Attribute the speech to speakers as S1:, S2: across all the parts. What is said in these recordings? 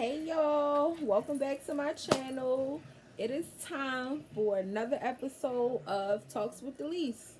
S1: Hey y'all, welcome back to my channel. It is time for another episode of Talks with Delise.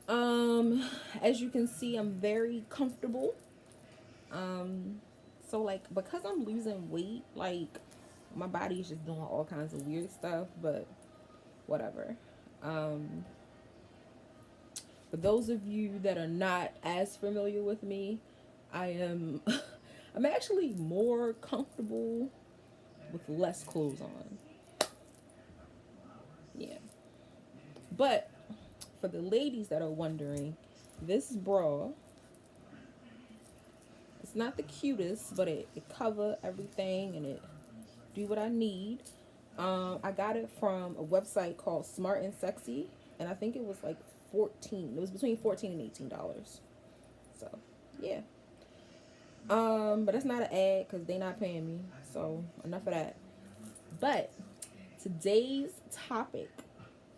S1: Um, as you can see, I'm very comfortable. Um, so because I'm losing weight, my body is just doing all kinds of weird stuff, but whatever. Um, for those of you that are not as familiar with me, I am I'm actually more comfortable with less clothes on. Yeah. But for the ladies that are wondering, this bra, it's not the cutest, but it cover everything and it do what I need. I got it from a website called Smart and Sexy, and I think it was like 14. It was between 14 and $18. So yeah. But it's not an ad because they not paying me. So enough of that. But today's topic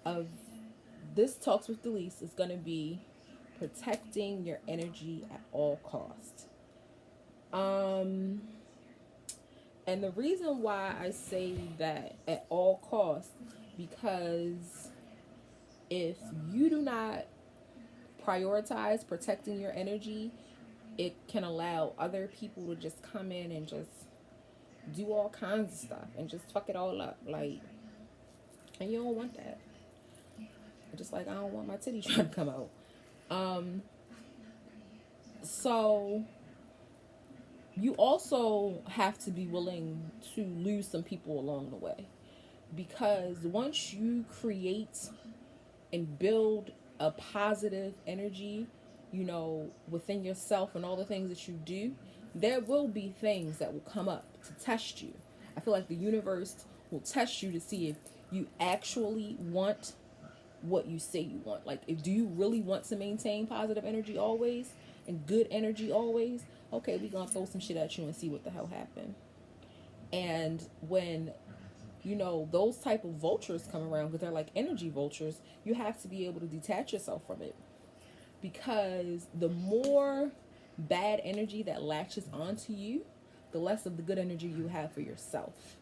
S1: of this Talks with Delise is going to be protecting your energy at all costs. Um, and the reason why I say that at all costs, because if you do not prioritize protecting your energy, it can allow other people to just come in and just do all kinds of stuff and just fuck it all up. And you don't want that. Just like I don't want my titty trying to come out. Um, so you also have to be willing to lose some people along the way, because once you create and build a positive energy, within yourself and all the things that you do, there will be things that will come up to test you. I feel like the universe will test you to see if you actually want what you say you want. Like, if do you really want to maintain positive energy always and good energy always? Okay, we're gonna throw some shit at you and see what the hell happened. And when those type of vultures come around, because they're like energy vultures, you have to be able to detach yourself from it, because the more bad energy that latches onto you, the less of the good energy you have for yourself.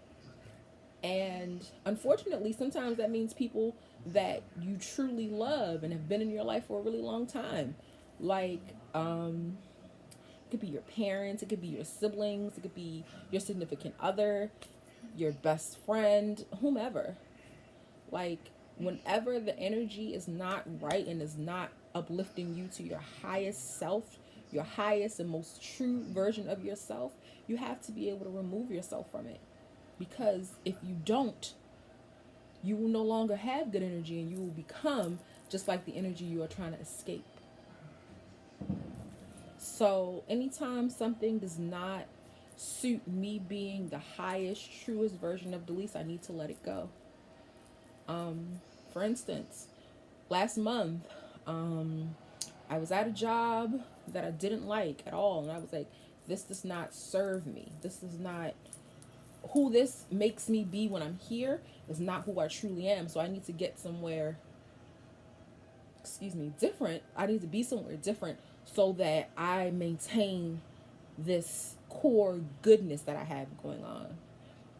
S1: And unfortunately, sometimes that means people that you truly love and have been in your life for a really long time. Like, it could be your parents, it could be your siblings, it could be your significant other, your best friend, whomever. Like, whenever the energy is not right and is not uplifting you to your highest self, your highest and most true version of yourself, you have to be able to remove yourself from it. Because if you don't, you will no longer have good energy and you will become just like the energy you are trying to escape. So, anytime something does not suit me being the highest, truest version of Delise, I need to let it go. For instance, last month, I was at a job that I didn't like at all, and I was like, this does not serve me. This is not who this makes me be when I'm here. Is not who I truly am. So I need to get somewhere, different. I need to be somewhere different so that I maintain this core goodness that I have going on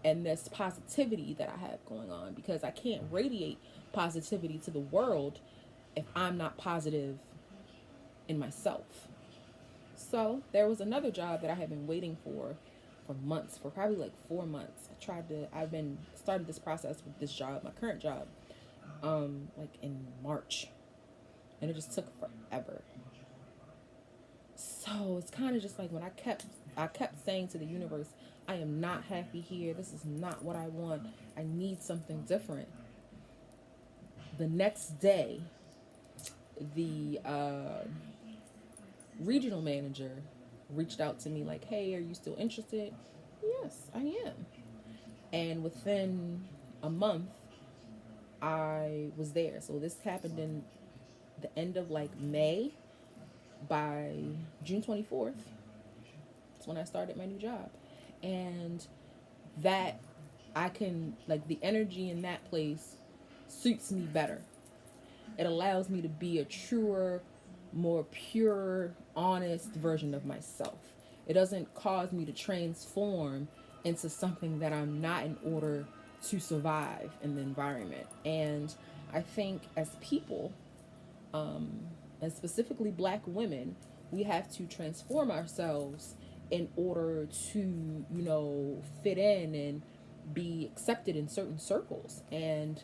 S1: and this positivity that I have going on, because I can't radiate positivity to the world if I'm not positive in myself. So there was another job that I had been waiting for months, for probably like 4 months. I've been started this process with this job, my current job, like in March, and it just took forever. So it's kind of just like when I kept saying to the universe, I am not happy here. This is not what I want. I need something different. The next day, the regional manager reached out to me like, hey, are you still interested? Yes, I am. And within a month, I was there. So this happened in the end of like May. By June 24th, that's when I started my new job. And that, I can, like, the energy in that place suits me better. It allows me to be a truer, more pure, honest version of myself. It doesn't cause me to transform into something that I'm not in order to survive in the environment. And I think as people, and specifically black women, we have to transform ourselves in order to, fit in and be accepted in certain circles. And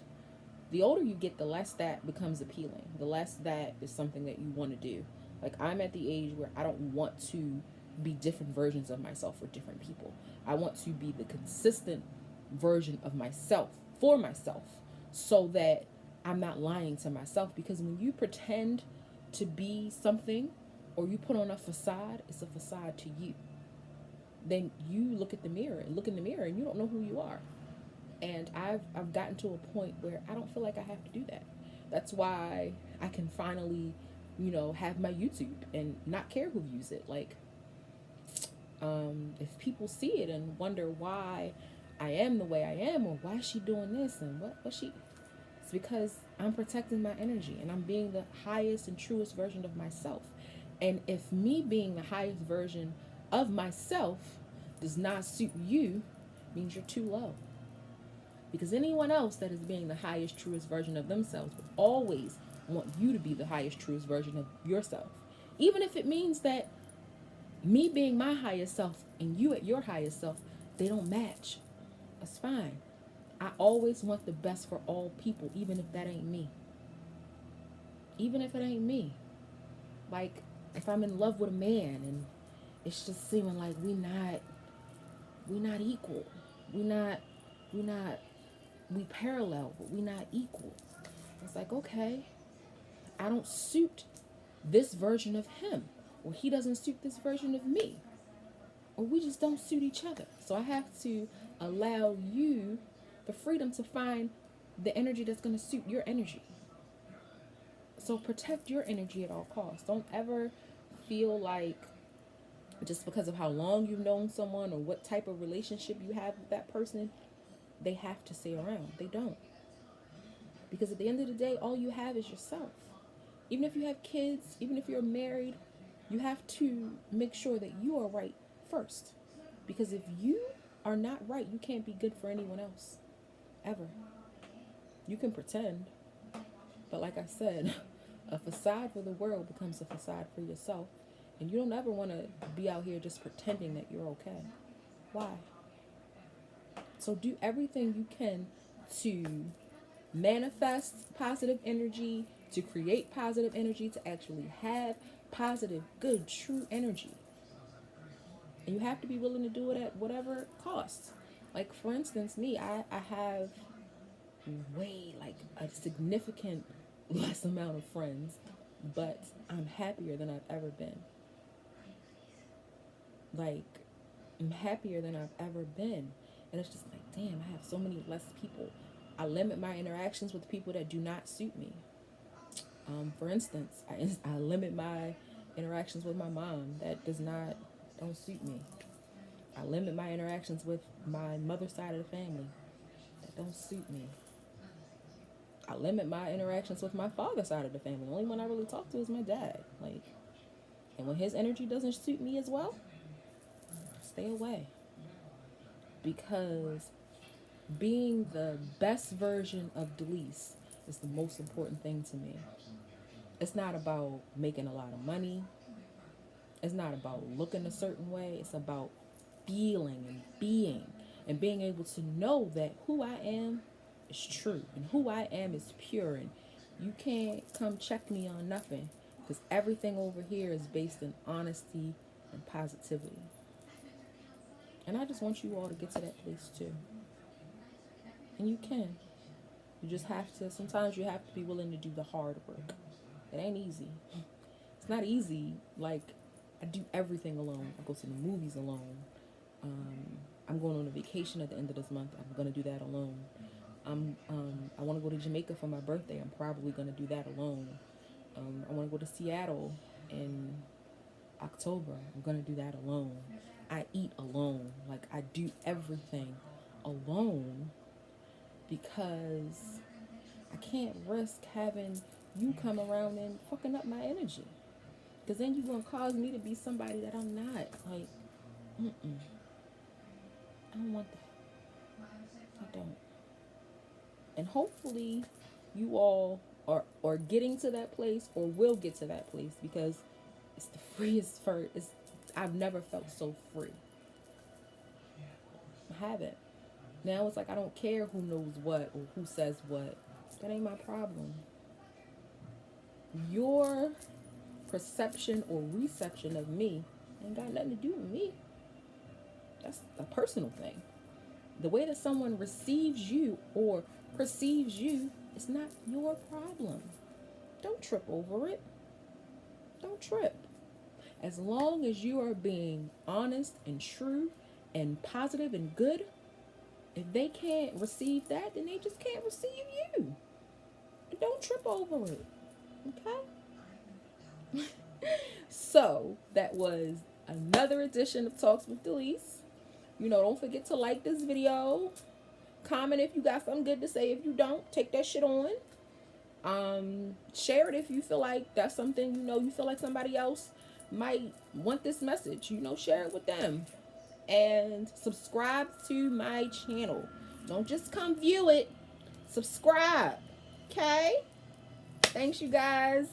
S1: the older you get, the less that becomes appealing, the less that is something that you want to do. Like, I'm at the age where I don't want to be different versions of myself for different people. I want to be the consistent version of myself for myself, so that I'm not lying to myself. Because when you pretend to be something, or you put on a facade, it's a facade to you. Then you look in the mirror and you don't know who you are. And I've gotten to a point where I don't feel like I have to do that. That's why I can finally, have my YouTube and not care who views it. Like, if people see it and wonder why I am the way I am, or why is she doing this, and what she, it's because I'm protecting my energy and I'm being the highest and truest version of myself. And if me being the highest version of myself does not suit you, means you're too low. Because anyone else that is being the highest, truest version of themselves will always want you to be the highest, truest version of yourself. Even if it means that me being my highest self and you at your highest self, they don't match. That's fine. I always want the best for all people, even if that ain't me. Even if it ain't me. Like, if I'm in love with a man and it's just seeming like we not equal. We not we parallel, but we not equal. It's like, okay, I don't suit this version of him, or he doesn't suit this version of me, or we just don't suit each other. So I have to allow you the freedom to find the energy that's going to suit your energy. So protect your energy at all costs. Don't ever feel like just because of how long you've known someone or what type of relationship you have with that person, they have to stay around. They don't. Because at the end of the day, all you have is yourself. Even if you have kids, even if you're married, you have to make sure that you are right first. Because if you are not right, you can't be good for anyone else. Ever. You can pretend. But like I said, a facade for the world becomes a facade for yourself. And you don't ever want to be out here just pretending that you're okay. Why? So do everything you can to manifest positive energy, to create positive energy, to actually have positive, good, true energy. And you have to be willing to do it at whatever cost. Like, for instance, me, I have way, like, a significant less amount of friends, but I'm happier than I've ever been. Like, I'm happier than I've ever been. And it's just like, damn, I have so many less people. I limit my interactions with people that do not suit me. For instance, I limit my interactions with my mom that don't suit me. I limit my interactions with my mother's side of the family that don't suit me. I limit my interactions with my father's side of the family. The only one I really talk to is my dad. Like, and when his energy doesn't suit me as well, stay away. Because being the best version of Delise is the most important thing to me. It's not about making a lot of money. It's not about looking a certain way. It's about feeling and being able to know that who I am is true and who I am is pure. And you can't come check me on nothing, because everything over here is based in honesty and positivity. And I just want you all to get to that place too. And you can. You just have to, sometimes you have to be willing to do the hard work. It ain't easy. It's not easy. Like, I do everything alone. I go to the movies alone. I'm going on a vacation at the end of this month. I'm going to do that alone. I want to go to Jamaica for my birthday. I'm probably going to do that alone. I want to go to Seattle in October. I'm going to do that alone. I eat alone. Like, I do everything alone because I can't risk having you come around and fucking up my energy. Because then you're going to cause me to be somebody that I'm not. Like, mm-mm. I don't want that. I don't. And hopefully you all are getting to that place or will get to that place, because it's the freest for it's I've never felt so free. I haven't. Now it's like I don't care who knows what or who says what. That ain't my problem. Your perception or reception of me ain't got nothing to do with me. That's a personal thing. The way that someone receives you or perceives you is not your problem. Don't trip over it. Don't trip. As long as you are being honest and true and positive and good, if they can't receive that, then they just can't receive you. Don't trip over it. Okay? So, that was another edition of Talks with Delise. Don't forget to like this video. Comment if you got something good to say. If you don't, take that shit on. Share it if you feel like that's something, you feel like somebody else might want this message. Share it with them. And subscribe to my channel. Don't just come view it. Subscribe. Okay? Thanks, you guys.